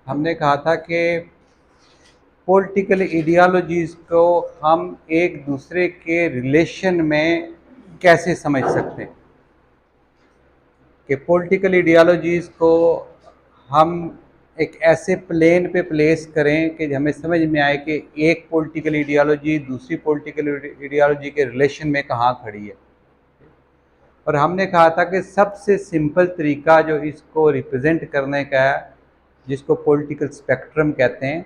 हमने कहा था कि पॉलिटिकल आइडियोलॉजीज़ को हम एक दूसरे के रिलेशन में कैसे समझ सकते हैं, कि पॉलिटिकल आइडियोलॉजीज़ को हम एक ऐसे प्लेन पे प्लेस करें कि हमें समझ में आए कि एक पॉलिटिकल आइडियोलॉजी दूसरी पॉलिटिकल आइडियोलॉजी के रिलेशन में कहाँ खड़ी है। और हमने कहा था कि सबसे सिंपल तरीका जो इसको रिप्रेजेंट करने का है, जिसको पॉलिटिकल स्पेक्ट्रम कहते हैं,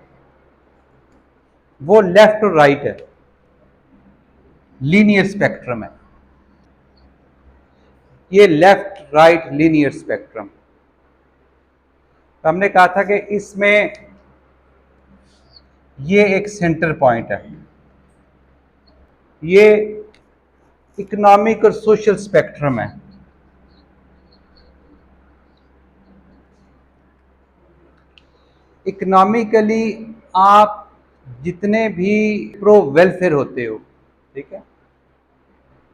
वो लेफ्ट और राइट है, लीनियर स्पेक्ट्रम है। ये लेफ्ट राइट लीनियर स्पेक्ट्रम। तो हमने कहा था कि इसमें ये एक सेंटर पॉइंट है, ये इकोनॉमिक और सोशल स्पेक्ट्रम है। इकोनॉमिकली आप जितने भी प्रो वेलफेयर होते हो, ठीक है,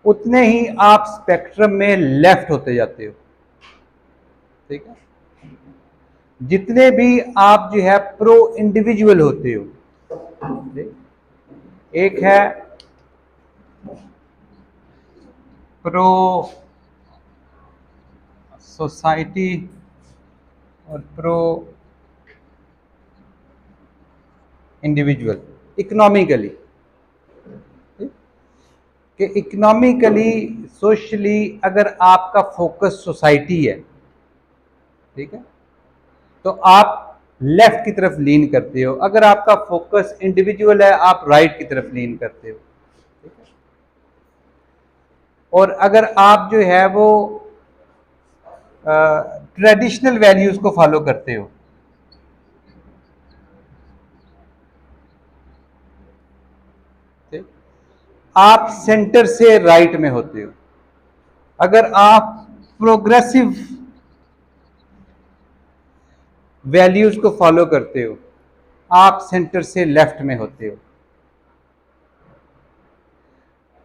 उतने ही आप स्पेक्ट्रम में लेफ्ट होते जाते हो, ठीक है। जितने भी आप जो है प्रो इंडिविजुअल होते हो, एक है प्रो सोसाइटी और प्रो इंडिविजुअल इकोनॉमिकली, कि इकोनॉमिकली सोशली अगर आपका फोकस सोसाइटी है, ठीक है, तो आप लेफ्ट की तरफ लीन करते हो। अगर आपका फोकस इंडिविजुअल है, आप राइट की तरफ लीन करते हो, ठीक है। और अगर आप जो है वो ट्रेडिशनल वैल्यूज को फॉलो करते हो, ठीक, आप सेंटर से राइट में होते हो। अगर आप प्रोग्रेसिव वैल्यूज को फॉलो करते हो, आप सेंटर से लेफ्ट में होते हो।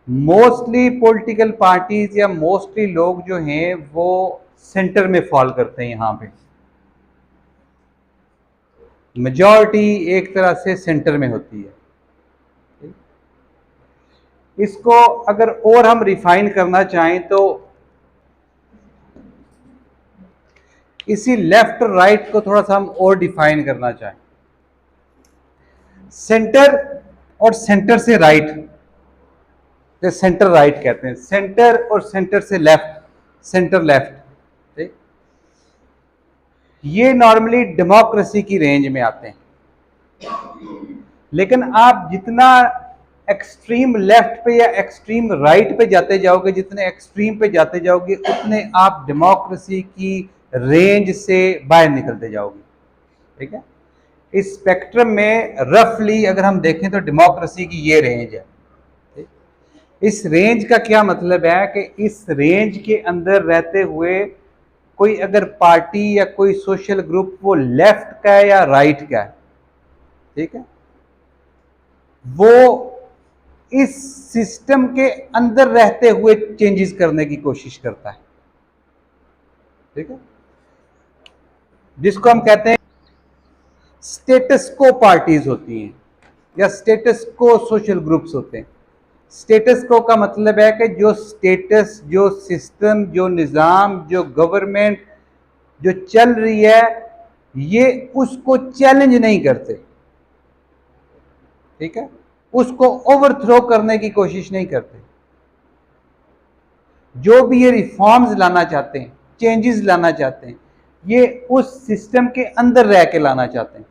मोस्टली पॉलिटिकल पार्टीज या मोस्टली लोग जो हैं वो सेंटर में फॉल करते हैं। यहां पे मेजॉरिटी एक तरह से सेंटर में होती है। इसको अगर और हम रिफाइन करना चाहें तो इसी लेफ्ट राइट को थोड़ा सा हम और डिफाइन करना चाहें। सेंटर और सेंटर से राइट, जो सेंटर राइट कहते हैं, सेंटर और सेंटर से लेफ्ट, सेंटर लेफ्ट, ठीक, ये नॉर्मली डेमोक्रेसी की रेंज में आते हैं। लेकिन आप जितना एक्सट्रीम लेफ्ट पे या एक्सट्रीम राइट पे जाते जाओगे, जितने एक्सट्रीम पे जाते जाओगे, उतने आप डेमोक्रेसी की रेंज से बाहर निकलते जाओगे, ठीक है। इस स्पेक्ट्रम में रफली अगर हम देखें तो डेमोक्रेसी की ये रेंज है, ठीक? इस रेंज का क्या मतलब है कि इस रेंज के अंदर रहते हुए कोई अगर पार्टी या कोई सोशल ग्रुप वो लेफ्ट का है या राइट का है, ठीक है, वो इस सिस्टम के अंदर रहते हुए चेंजेस करने की कोशिश करता है, ठीक है, जिसको हम कहते हैं स्टेटस को पार्टीज होती हैं या स्टेटस को सोशल ग्रुप्स होते हैं। स्टेटस को का मतलब है कि जो स्टेटस, जो सिस्टम, जो निज़ाम, जो गवर्नमेंट जो चल रही है, ये उसको चैलेंज नहीं करते, ठीक है, उसको ओवरथ्रो करने की कोशिश नहीं करते। जो भी ये रिफॉर्म्स लाना चाहते हैं, चेंजेस लाना चाहते हैं, ये उस सिस्टम के अंदर रह के लाना चाहते हैं।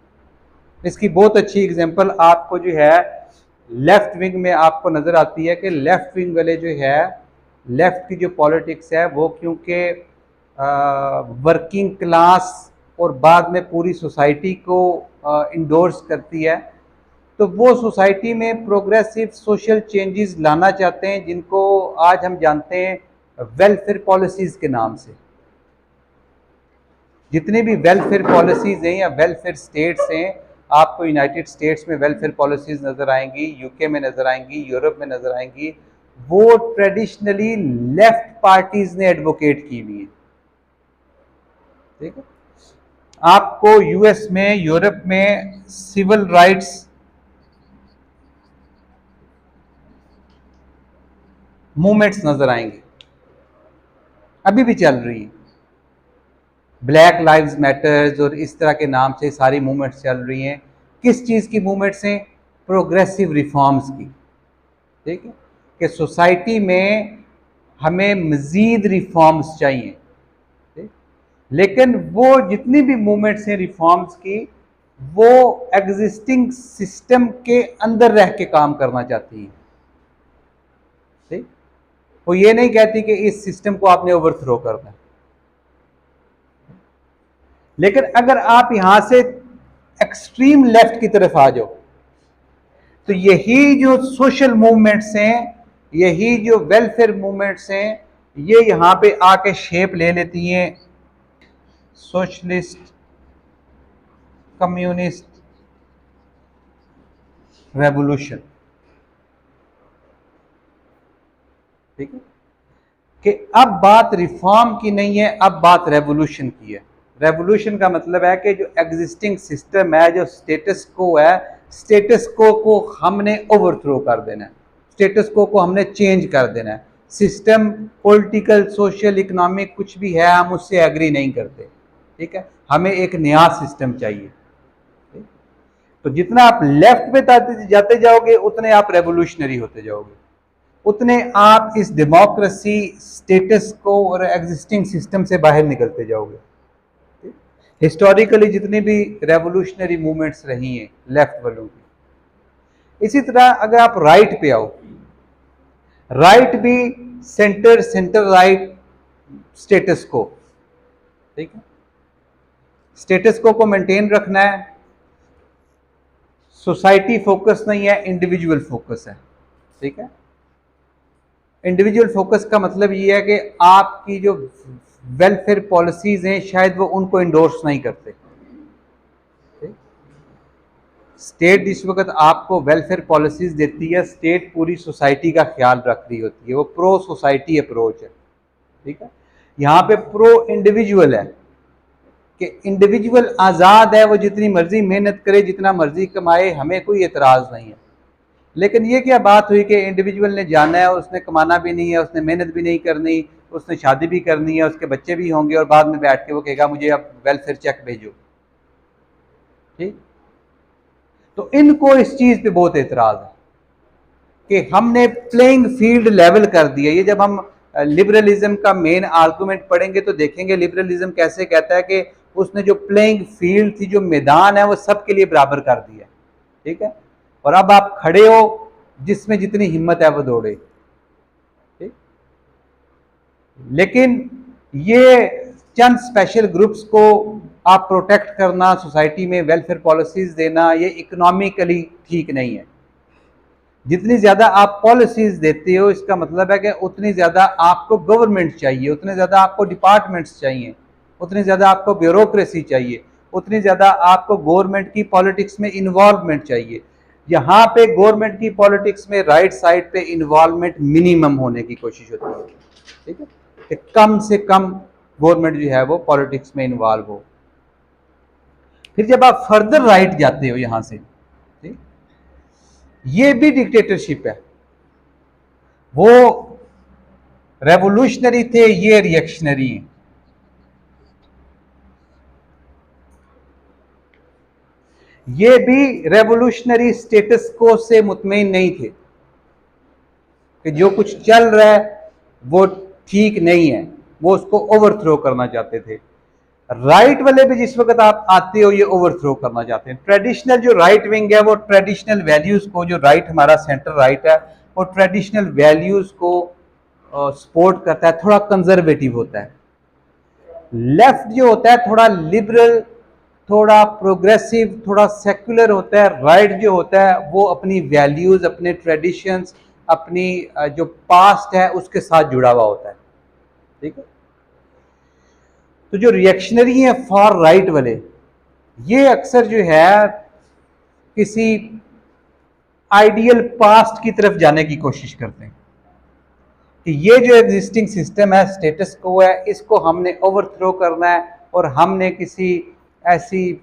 इसकी बहुत अच्छी एग्जांपल आपको जो है लेफ्ट विंग में आपको नजर आती है कि लेफ्ट विंग वाले जो है, लेफ्ट की जो पॉलिटिक्स है वो क्योंकि वर्किंग क्लास और बाद में पूरी सोसाइटी को इंडोर्स करती है, तो वो सोसाइटी में प्रोग्रेसिव सोशल चेंजेस लाना चाहते हैं, जिनको आज हम जानते हैं वेलफेयर पॉलिसीज के नाम से। जितनी भी वेलफेयर पॉलिसीज हैं या वेलफेयर स्टेट्स हैं, आपको यूनाइटेड स्टेट्स में वेलफेयर पॉलिसीज नज़र आएंगी, यूके में नज़र आएंगी, यूरोप में नज़र आएंगी, वो ट्रेडिशनली लेफ्ट पार्टीज ने एडवोकेट की हुई है, ठीक है। आपको यूएस में, यूरोप में सिविल राइट्स मूवमेंट्स नजर आएंगे, अभी भी चल रही है। ब्लैक लाइव्स मैटर्स और इस तरह के नाम से सारी मूवमेंट्स चल रही हैं। किस चीज़ की मूवमेंट्स हैं? प्रोग्रेसिव रिफॉर्म्स की। ठीक है कि सोसाइटी में हमें मज़ीद रिफॉर्म्स चाहिए। ठीक? लेकिन वो जितनी भी मूवमेंट्स हैं रिफॉर्म्स की, वो एग्जिस्टिंग सिस्टम के अंदर रह के काम करना चाहती हैं। ठीक? वो ये नहीं कहती कि इस सिस्टम को आपने ओवरथ्रो करना है। लेकिन अगर आप यहां से एक्सट्रीम लेफ्ट की तरफ आ जाओ, तो यही जो सोशल मूवमेंट्स हैं, यही जो वेलफेयर मूवमेंट्स हैं, ये यहां पे आके शेप ले लेती हैं सोशलिस्ट, कम्युनिस्ट रेवोल्यूशन। ठीक है कि अब बात रिफॉर्म की नहीं है, अब बात रेवोल्यूशन की है। रेवोल्यूशन का मतलब है कि जो एग्जिस्टिंग सिस्टम है, जो स्टेटस को है, स्टेटस को हमने ओवरथ्रो कर देना है, स्टेटस को हमने चेंज कर देना है। सिस्टम पॉलिटिकल, सोशल, इकोनॉमिक कुछ भी है, हम उससे एग्री नहीं करते। ठीक है, हमें एक नया सिस्टम चाहिए। तो जितना आप लेफ्ट पे जाते जाओगे, उतने आप रेवोल्यूशनरी होते जाओगे, उतने आप इस डेमोक्रेसी, स्टेटस को और एग्जिस्टिंग सिस्टम से बाहर निकलते जाओगे। हिस्टोरिकली जितनी भी रेवोल्यूशनरी मूवमेंट्स रही हैं लेफ्ट वालों की। इसी तरह अगर आप राइट पे आओ, राइट भी सेंटर, सेंटर राइट स्टेटस को। ठीक है, स्टेटस को मेंटेन रखना है, सोसाइटी फोकस नहीं है, इंडिविजुअल फोकस है। ठीक है, इंडिविजुअल फोकस का मतलब ये है कि आपकी जो वेलफेयर पॉलिसीज हैं, शायद वो उनको इंडोर्स नहीं करते। स्टेट इस वक्त आपको वेलफेयर पॉलिसीज देती है, स्टेट पूरी सोसाइटी का ख्याल रख रही होती है, वो प्रो सोसाइटी अप्रोच है। ठीक है, यहाँ पे प्रो इंडिविजुअल है कि इंडिविजुअल आज़ाद है, वो जितनी मर्जी मेहनत करे, जितना मर्जी कमाए, हमें कोई एतराज़ नहीं है। लेकिन ये क्या बात हुई कि इंडिविजुअल ने जाना है, उसने कमाना भी नहीं है, उसने मेहनत भी नहीं करनी, उसने शादी भी करनी है, उसके बच्चे भी होंगे, और बाद में बैठ के वो कहेगा मुझे अब वेलफेयर चेक भेजो। ठीक, तो इनको इस चीज़ पे बहुत एतराज़ है कि हमने प्लेइंग फील्ड लेवल कर दिया। ये जब हम लिबरलिज्म का मेन आर्गूमेंट पढ़ेंगे तो देखेंगे लिबरलिज्म कैसे कहता है कि उसने जो प्लेइंग फील्ड थी, जो मैदान है, वो सबके लिए बराबर कर दिया। ठीक है, और अब आप खड़े हो, जिसमें जितनी हिम्मत है वो दौड़े। ठीक, लेकिन ये चंद स्पेशल ग्रुप्स को आप प्रोटेक्ट करना, सोसाइटी में वेलफेयर पॉलिसीज देना, ये इकोनॉमिकली ठीक नहीं है। जितनी ज़्यादा आप पॉलिसीज देते हो, इसका मतलब है कि उतनी ज़्यादा आपको गवर्नमेंट चाहिए, उतने ज़्यादा आपको डिपार्टमेंट्स चाहिए, उतनी ज़्यादा आपको ब्यूरोक्रेसी चाहिए, उतनी ज़्यादा आपको गवर्नमेंट की पॉलिटिक्स में इन्वॉल्वमेंट चाहिए। यहाँ पे गवर्नमेंट की पॉलिटिक्स में राइट साइड पे इन्वॉल्वमेंट मिनिमम होने की कोशिश होती है। ठीक है, कि कम से कम गवर्नमेंट जो है वो पॉलिटिक्स में इन्वॉल्व हो। फिर जब आप फर्दर राइट जाते हो यहां से, ठीक, ये भी डिक्टेटरशिप है। वो रेवोल्यूशनरी थे, ये रिएक्शनरी हैं। ये भी रेवोल्यूशनरी स्टेटस को से मुतमईन नहीं थे कि जो कुछ चल रहा है वो ठीक नहीं है, वो उसको ओवरथ्रो करना चाहते थे। राइट वाले भी जिस वक्त आप आते हो, ये ओवरथ्रो करना चाहते हैं। ट्रेडिशनल जो राइट विंग है, वो ट्रेडिशनल वैल्यूज को, जो राइट हमारा सेंटर राइट है, वो ट्रेडिशनल वैल्यूज को सपोर्ट करता है, थोड़ा कंजर्वेटिव होता है। लेफ्ट जो होता है थोड़ा लिबरल, थोड़ा प्रोग्रेसिव, थोड़ा सेक्युलर होता है। राइट जो होता है वो अपनी वैल्यूज, अपने ट्रेडिशंस, अपनी जो पास्ट है उसके साथ जुड़ा हुआ होता है। ठीक है, तो जो रिएक्शनरी हैं फॉर राइट वाले, ये अक्सर जो है किसी आइडियल पास्ट की तरफ जाने की कोशिश करते हैं कि ये जो एग्जिस्टिंग सिस्टम है, स्टेटस को है, इसको हमने ओवरथ्रो करना है और हमने किसी ऐसी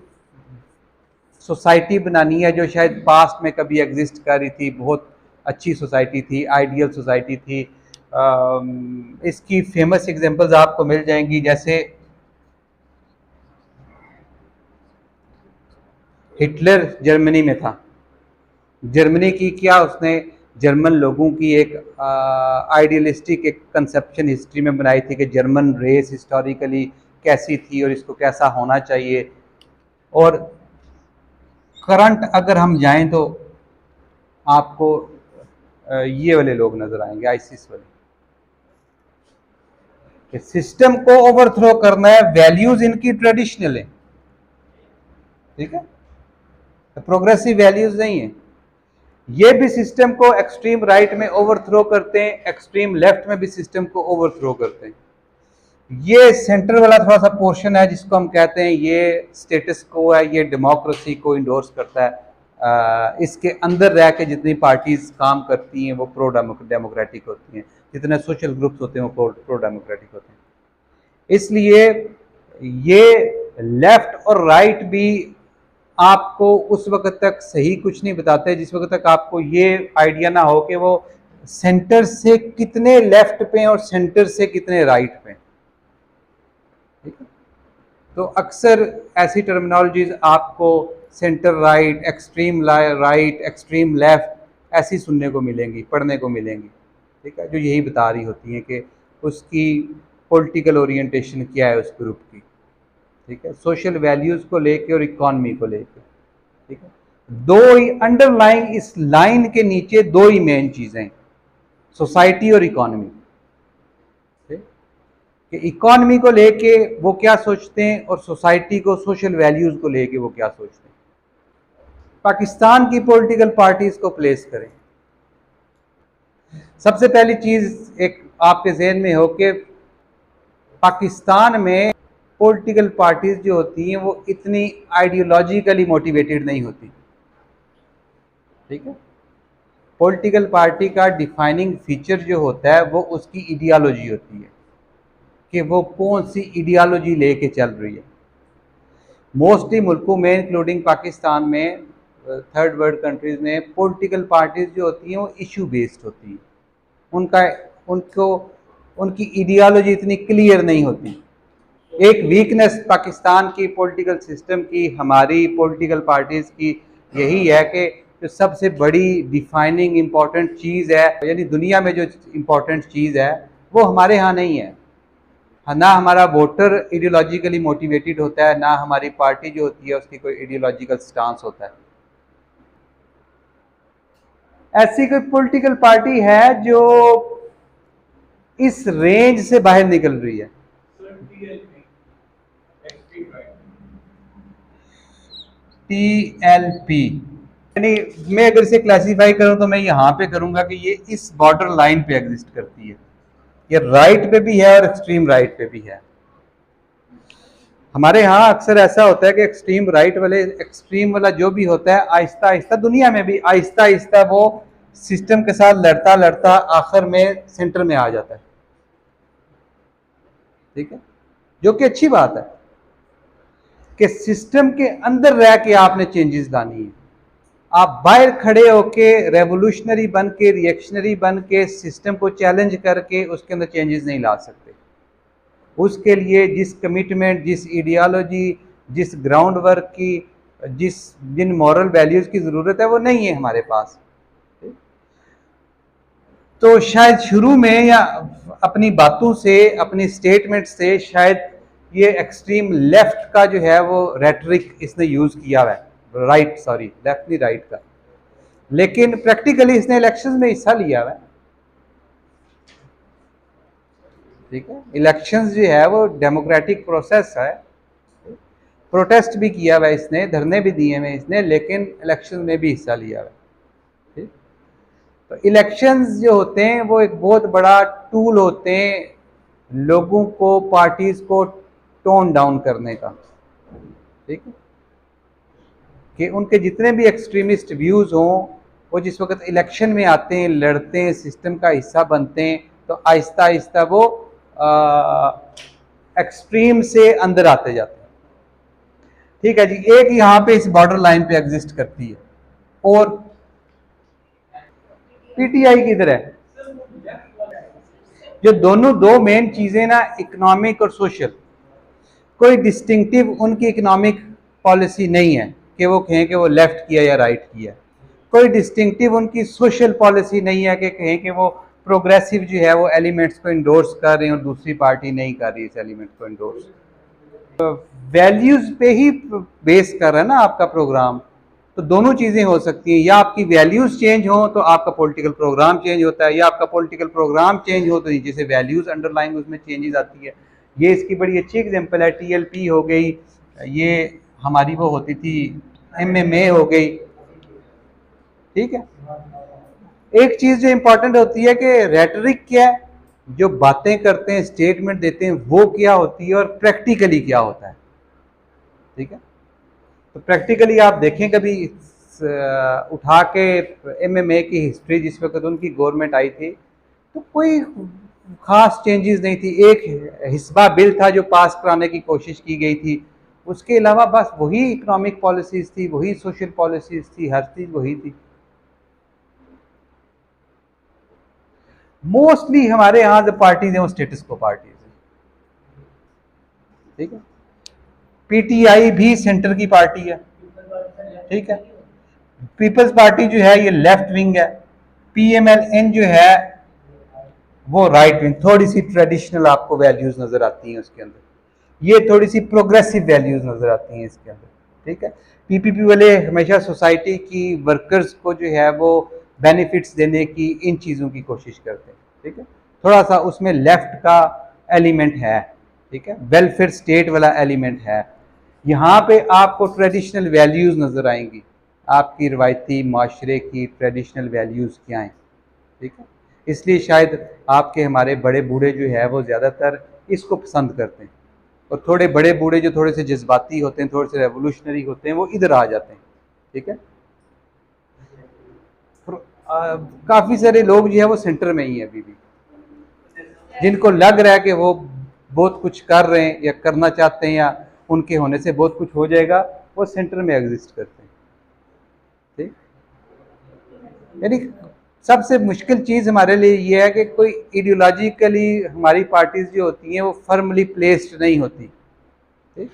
सोसाइटी बनानी है जो शायद पास्ट में कभी एग्जिस्ट कर रही थी, बहुत अच्छी सोसाइटी थी, आइडियल सोसाइटी थी। इसकी फेमस एग्जांपल्स आपको मिल जाएंगी, जैसे हिटलर जर्मनी में था। जर्मनी की क्या उसने जर्मन लोगों की एक आइडियलिस्टिक एक कंसेप्शन हिस्ट्री में बनाई थी कि जर्मन रेस हिस्टोरिकली कैसी थी और इसको कैसा होना चाहिए। और करंट अगर हम जाएं तो आपको ये वाले लोग नजर आएंगे, आईसिस वाले। सिस्टम को ओवरथ्रो करना है, वैल्यूज इनकी ट्रेडिशनल है, ठीक है, प्रोग्रेसिव वैल्यूज नहीं है। ये भी सिस्टम को एक्सट्रीम राइट में ओवरथ्रो करते हैं, एक्सट्रीम लेफ्ट में भी सिस्टम को ओवरथ्रो करते हैं। ये सेंटर वाला थोड़ा सा पोर्शन है जिसको हम कहते हैं ये स्टेटस को है, ये डेमोक्रेसी को इंडोर्स करता है। इसके अंदर रह के जितनी पार्टीज काम करती हैं वो प्रो डेमोक्रेटिक होती हैं, जितने सोशल ग्रुप्स होते हैं वो प्रो डेमोक्रेटिक होते हैं। इसलिए ये लेफ्ट और राइट भी आपको उस वक्त तक सही कुछ नहीं बताते जिस वक्त तक आपको ये आइडिया ना हो कि वो सेंटर से कितने लेफ्ट पे और सेंटर से कितने राइट पे, ठीक है। तो अक्सर ऐसी टर्मिनोलॉजीज आपको centre right, extreme right, extreme left ऐसी सुनने को मिलेंगी, पढ़ने को मिलेंगी, ठीक है, जो यही बता रही होती हैं कि उसकी पॉलिटिकल ओरिएंटेशन क्या है उस ग्रुप की, ठीक है, सोशल वैल्यूज को लेके और इकॉनमी को लेके, ठीक है। दो ही अंडरलाइंग इस लाइन के नीचे दो ही मेन चीजें, सोसाइटी और इकॉनमी, कि इकॉनमी को लेके वो क्या सोचते हैं और सोसाइटी को, सोशल वैल्यूज को लेके वो क्या सोचते हैं। पाकिस्तान की पॉलिटिकल पार्टीज को प्लेस करें। सबसे पहली चीज एक आपके जहन में हो कि पाकिस्तान में पॉलिटिकल पार्टीज जो होती हैं वो इतनी आइडियोलॉजिकली मोटिवेटेड नहीं होती, ठीक है। पॉलिटिकल पार्टी का डिफाइनिंग फीचर जो होता है वो उसकी आइडियोलॉजी होती है कि वो कौन सी आइडियोलॉजी लेके चल रही है। मोस्टली मुल्कों में इंक्लूडिंग पाकिस्तान में, थर्ड वर्ल्ड कंट्रीज में, पॉलिटिकल पार्टीज जो होती हैं वो इशू बेस्ड होती हैं, उनकी आइडियोलॉजी इतनी क्लियर नहीं होती। एक वीकनेस पाकिस्तान की पॉलिटिकल सिस्टम की, हमारी पॉलिटिकल पार्टीज की यही है कि जो सबसे बड़ी डिफाइनिंग इम्पॉर्टेंट चीज़ है, यानी दुनिया में जो इम्पॉर्टेंट चीज़ है वो हमारे यहाँ नहीं है। ना हमारा वोटर आइडियोलॉजिकली मोटिवेटेड होता है, ना हमारी पार्टी जो होती है उसकी कोई आइडियोलॉजिकल स्टांस होता है। ऐसी कोई पॉलिटिकल पार्टी है जो इस रेंज से बाहर निकल रही है? TLP, यानी मैं अगर इसे क्लासीफाई करूं तो मैं यहां पे करूंगा कि ये इस बॉर्डर लाइन पे एग्जिस्ट करती है। ये राइट पे भी है और एक्सट्रीम राइट पे भी है। हमारे यहाँ अक्सर ऐसा होता है कि एक्सट्रीम राइट वाले, एक्सट्रीम वाला जो भी होता है, आहिस्ता आहिस्ता दुनिया में भी आहिस्ता आहिस्ता वो सिस्टम के साथ लड़ता लड़ता आखिर में सेंटर में आ जाता है, ठीक है, जो कि अच्छी बात है कि सिस्टम के अंदर रह के आपने चेंजेस लानी है। आप बाहर खड़े होके रेवोल्यूशनरी बन के, रिएक्शनरी बन के, सिस्टम को चैलेंज करके उसके अंदर चेंजेस नहीं ला सकते। उसके लिए जिस कमिटमेंट, जिस आइडियोलॉजी, जिस ग्राउंड वर्क की, जिन मॉरल वैल्यूज की ज़रूरत है वो नहीं है हमारे पास। तो शायद शुरू में या अपनी बातों से, अपनी स्टेटमेंट से शायद ये एक्सट्रीम लेफ्ट का जो है वो रेटरिक इसने यूज़ किया है, राइट, सॉरी लेफ्ट नहीं राइट का, लेकिन प्रैक्टिकली इसने इलेक्शंस में हिस्सा लिया है, ठीक है। इलेक्शंस जो है वो डेमोक्रेटिक प्रोसेस है, प्रोटेस्ट भी किया हुआ इसने, धरने भी दिए हुए इसने, लेकिन इलेक्शन में भी हिस्सा लिया है, ठीक। तो इलेक्शंस जो होते हैं वो एक बहुत बड़ा टूल होते हैं लोगों को, पार्टीज को टोन डाउन करने का, ठीक है, कि उनके जितने भी एक्सट्रीमिस्ट व्यूज हों वो जिस वक्त इलेक्शन में आते हैं, लड़ते हैं, सिस्टम का हिस्सा बनते हैं, तो आहिस्ता आहिस्ता वो एक्सट्रीम से अंदर आते जाते हैं, ठीक है जी, एक यहाँ पे इस बॉर्डर लाइन पे एग्जिस्ट करती है, और पीटीआई किधर है? जो दोनों दो मेन चीजें ना, इकोनॉमिक और सोशल, कोई डिस्टिंक्टिव उनकी इकोनॉमिक पॉलिसी नहीं है कि वो कहें कि वो लेफ्ट किया या राइट किया। कोई डिस्टिंक्टिव उनकी सोशल पॉलिसी नहीं है कि कहें कि वो प्रोग्रेसिव जो है वो एलिमेंट्स को इंडोर्स कर रहे हैं और दूसरी पार्टी नहीं कर रही इस एलिमेंट को इंडोर्स। वैल्यूज पे ही बेस कर रहा है ना आपका प्रोग्राम, तो दोनों चीजें हो सकती हैं, या आपकी वैल्यूज चेंज हो तो आपका पॉलिटिकल प्रोग्राम चेंज होता है, या आपका पॉलिटिकल प्रोग्राम चेंज हो तो नीचे से वैल्यूज अंडरलाइन उसमें चेंजेस आती है। ये इसकी बड़ी अच्छी एग्जांपल है, टीएलपी हो गई, ये हमारी वो होती थी एमएमए हो गई। ठीक है, एक चीज जो इंपॉर्टेंट होती है कि रेटरिक क्या है, जो बातें करते हैं स्टेटमेंट देते हैं वो क्या होती है, और प्रैक्टिकली क्या होता है। ठीक है, तो प्रैक्टिकली आप देखें कभी उठा के एमएमए की हिस्ट्री, जिस वक्त उनकी गवर्नमेंट आई थी तो कोई खास चेंजेस नहीं थी। एक हिस्बा बिल था जो पास कराने की कोशिश की गई थी, उसके अलावा बस वही इकोनॉमिक पॉलिसीज थी, वही सोशल पॉलिसीज थी, हर चीज वही थी। मोस्टली हमारे यहाँ जो पार्टीज हैं वो स्टेटस को पार्टीज है। ठीक है, पीटीआई भी सेंटर की पार्टी है। ठीक है, पीपल्स पार्टी जो है ये लेफ्ट विंग है, पीएमएलएन जो है वो राइट विंग, थोड़ी सी ट्रेडिशनल आपको वैल्यूज नजर आती हैं उसके अंदर, ये थोड़ी सी प्रोग्रेसिव वैल्यूज नजर आती हैं इसके अंदर। ठीक है, पीपीपी वाले हमेशा सोसाइटी की वर्कर्स को जो है वो बेनिफिट्स देने की, इन चीज़ों की कोशिश करते हैं। ठीक है, थोड़ा सा उसमें लेफ्ट का एलिमेंट है। ठीक है, वेलफेयर स्टेट वाला एलिमेंट है। यहाँ पे आपको ट्रेडिशनल वैल्यूज़ नज़र आएंगी, आपकी रवायती माशरे की ट्रेडिशनल वैल्यूज़ क्या हैं। ठीक है, इसलिए शायद आपके हमारे बड़े बूढ़े जो है वो ज़्यादातर इसको पसंद करते हैं, और थोड़े बड़े बूढ़े जो थोड़े से जज्बाती होते हैं, थोड़े से रेवोल्यूशनरी होते हैं, वो इधर आ जाते हैं। ठीक है, काफ़ी सारे लोग जो है वो सेंटर में ही है अभी भी, जिनको लग रहा है कि वो बहुत कुछ कर रहे हैं या करना चाहते हैं, या उनके होने से बहुत कुछ हो जाएगा, वो सेंटर में एग्जिस्ट करते हैं। ठीक, यानी सबसे मुश्किल चीज़ हमारे लिए ये है कि कोई आइडियोलॉजिकली हमारी पार्टीज जो होती हैं वो फर्मली प्लेस्ड नहीं होती। ठीक,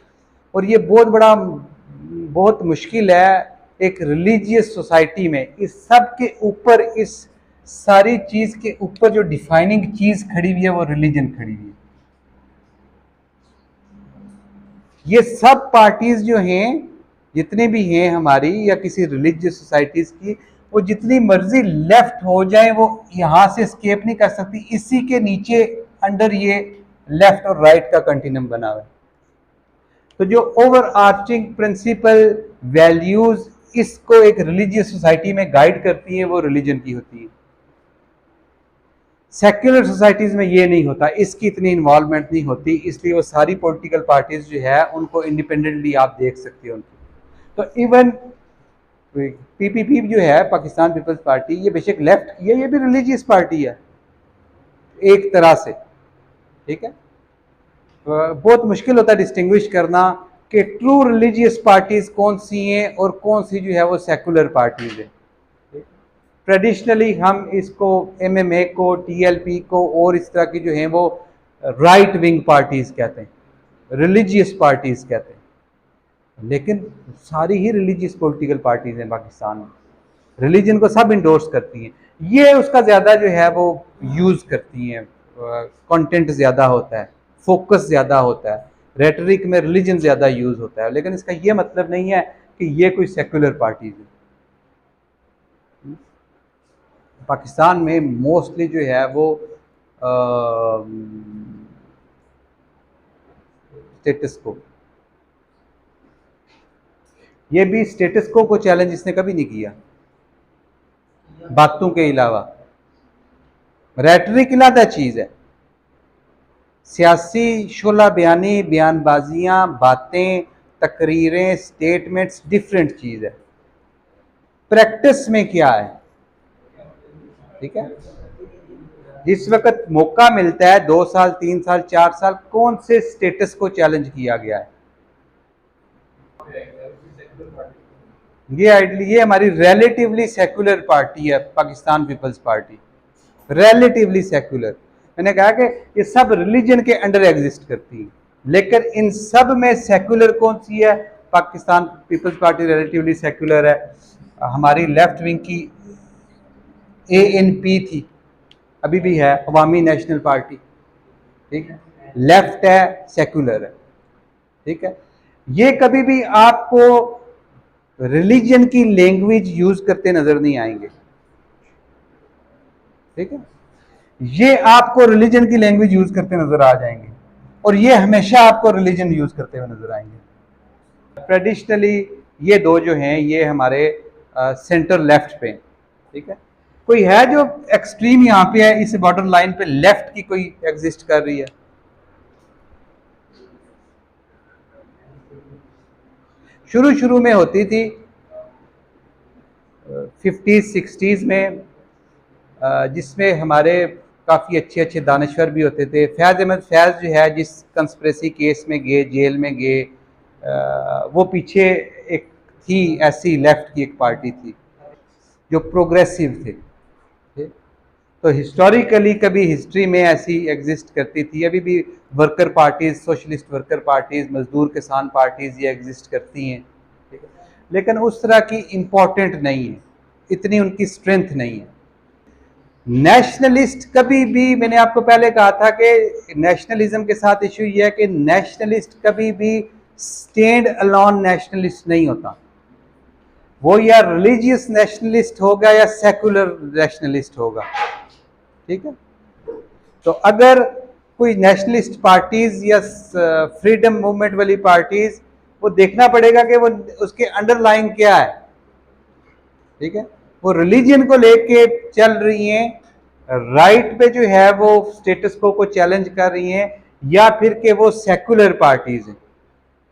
और ये बहुत मुश्किल है एक रिलीजियस सोसाइटी में, इस सब के ऊपर, इस सारी चीज़ के ऊपर जो डिफाइनिंग चीज़ खड़ी हुई है वो रिलीजन खड़ी हुई है। ये सब पार्टीज जो हैं, जितने भी हैं हमारी या किसी रिलीजियस सोसाइटीज की, वो जितनी मर्जी लेफ्ट हो जाए वो यहाँ से स्केप नहीं कर सकती। इसी के नीचे अंडर ये लेफ्ट और राइट का कंटिन्यूम बना हुआ है। तो जो ओवर आर्चिंग प्रिंसिपल वैल्यूज इसको एक रिलीजियस सोसाइटी में गाइड करती है, वो रिलीजन की होती है। सेक्युलर सोसाइटीज में ये नहीं होता, इसकी इतनी इन्वॉल्वमेंट नहीं होती, इसलिए वो सारी पॉलिटिकल पार्टीज जो है उनको इंडिपेंडेंटली आप देख सकते हो उनकी। तो इवन पीपीपी जो है, पाकिस्तान पीपल्स पार्टी, ये बेशक लेफ्ट की है, ये भी रिलीजियस पार्टी है एक तरह से। ठीक है, बहुत मुश्किल होता है डिस्टिंग्विश करना कि ट्रू रिलीजियस पार्टीज कौन सी हैं और कौन सी जो है वो सेकुलर पार्टीज है। ट्रेडिशनली हम इसको एमएमए को, टीएलपी को और इस तरह की जो हैं वो राइट विंग पार्टीज कहते हैं, रिलीजियस पार्टीज कहते हैं। लेकिन सारी ही रिलीजियस पॉलिटिकल पार्टीज हैं पाकिस्तान में, रिलीजन को सब इंडोर्स करती हैं, ये उसका ज़्यादा जो है वो यूज़ करती हैं, कंटेंट ज़्यादा होता है, फोकस ज़्यादा होता है, रेटरिक में रिलीजन ज़्यादा यूज़ होता है। लेकिन इसका ये मतलब नहीं है कि ये कोई सेकुलर पार्टीज है। पाकिस्तान में मोस्टली जो है वो स्टेटस को, ये भी स्टेटस को चैलेंज इसने कभी नहीं किया बातों के अलावा। रेटरिक अलग चीज़ है, सियासी शोला बयानी, बयानबाजियाँ, बातें, तकरीरें, स्टेटमेंट्स डिफरेंट चीज़ है। प्रैक्टिस में क्या है? ठीक है, जिस वक्त मौका मिलता है 2 साल, 3 साल, 4 साल, कौन से स्टेटस को चैलेंज किया गया है? ये आइडली ये हमारी रिलेटिवली सेक्युलर पार्टी है, पाकिस्तान पीपल्स पार्टी, रिलेटिवली सेक्युलर। मैंने कहा कि ये सब रिलीजन के अंडर एग्जिस्ट करती है, लेकिन इन सब में सेक्युलर कौन सी है? पाकिस्तान पीपल्स पार्टी रिलेटिवली सेक्युलर है। हमारी लेफ्ट विंग की ANP थी, अभी भी है, अवामी नेशनल पार्टी, ठीक है, लेफ्ट है, सेक्युलर है, ठीक है। ये कभी भी आपको रिलीजन की लैंग्वेज यूज करते नजर नहीं आएंगे, ठीक है। ये आपको रिलीजन की लैंग्वेज यूज करते नजर आ जाएंगे, और ये हमेशा आपको रिलीजन यूज करते हुए नजर आएंगे। ट्रेडिशनली ये दो जो हैं ये हमारे सेंटर लेफ्ट पे, ठीक है। कोई है जो एक्सट्रीम यहां पे है, इस बॉर्डर लाइन पे लेफ्ट की कोई एग्जिस्ट कर रही है? शुरू शुरू में होती थी 50s 60s में, जिसमें हमारे काफ़ी अच्छे अच्छे दानश्वर भी होते थे। फैज़ अहमद फैज़ जो है, जिस कंस्पिरेसी केस में गए, जेल में गए, वो पीछे एक थी ऐसी लेफ्ट की एक पार्टी थी जो प्रोग्रेसिव थे, ठीक? तो हिस्टोरिकली कभी हिस्ट्री में ऐसी एग्जिस्ट करती थी, अभी भी worker parties, socialist worker parties, मजदूर किसान पार्टीज ये एग्जिस्ट करती हैं, ठीक है? लेकिन उस तरह की इम्पोर्टेंट नहीं है, इतनी उनकी स्ट्रेंथ नहीं है। नेशनलिस्ट कभी भी, मैंने आपको पहले कहा था कि नेशनलिज्म के साथ इशू ये है कि नेशनलिस्ट कभी भी स्टैंड अलोन नेशनलिस्ट नहीं होता, वो या रिलीजियस नेशनलिस्ट होगा या सेकुलर नेशनलिस्ट होगा, ठीक है। तो अगर कोई नेशनलिस्ट पार्टीज या फ्रीडम मूवमेंट वाली पार्टीज, वो देखना पड़ेगा कि वो उसके अंडरलाइन क्या है, ठीक है। वो रिलीजन को लेके चल रही हैं, राइट पे जो है वो स्टेटस को चैलेंज कर रही हैं, या फिर कि वो सेकुलर पार्टीज हैं।